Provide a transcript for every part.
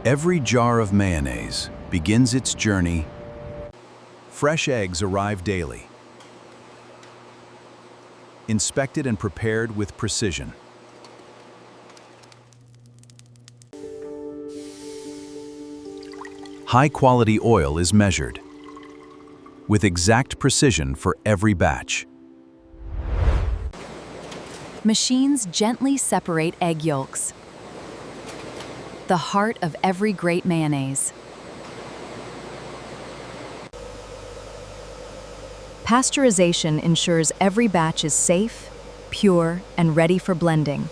Every jar of mayonnaise begins its journey. Fresh eggs arrive daily, inspected and prepared with precision. High-quality oil is measured with exact precision for every batch. Machines gently separate egg yolks, the heart of every great mayonnaise. Pasteurization ensures every batch is safe, pure, and ready for blending.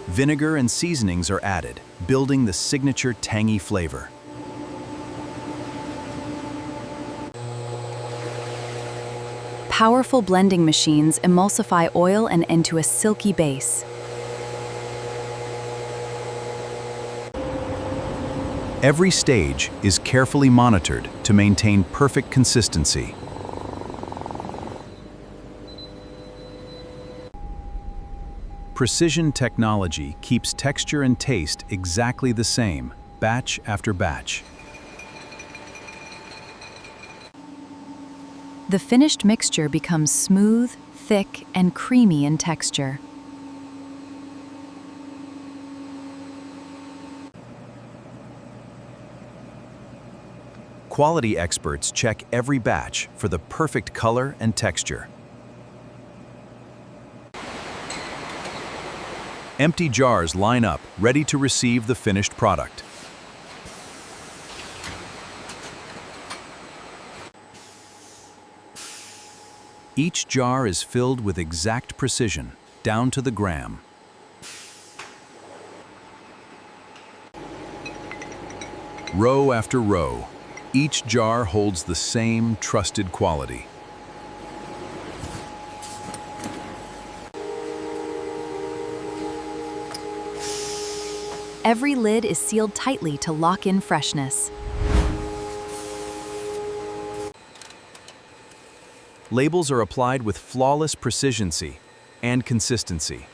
Vinegar and seasonings are added, building the signature tangy flavor. Powerful blending machines emulsify oil and into a silky base. Every stage is carefully monitored to maintain perfect consistency. Precision technology keeps texture and taste exactly the same, batch after batch. The finished mixture becomes smooth, thick, and creamy in texture. Quality experts check every batch for the perfect color and texture. Empty jars line up, ready to receive the finished product. Each jar is filled with exact precision, down to the gram. Row after row, each jar holds the same trusted quality. Every lid is sealed tightly to lock in freshness. Labels are applied with flawless precision and consistency.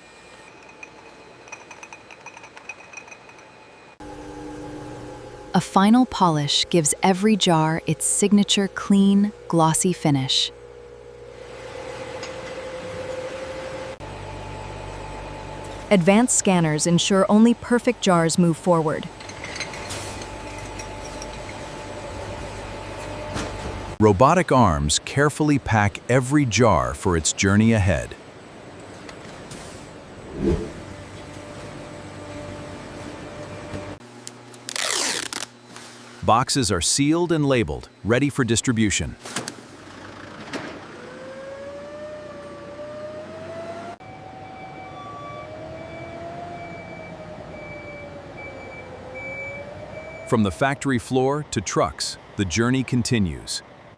A final polish gives every jar its signature clean, glossy finish. Advanced scanners ensure only perfect jars move forward. Robotic arms carefully pack every jar for its journey ahead. Boxes are sealed and labeled, ready for distribution. From the factory floor to trucks, the journey continues.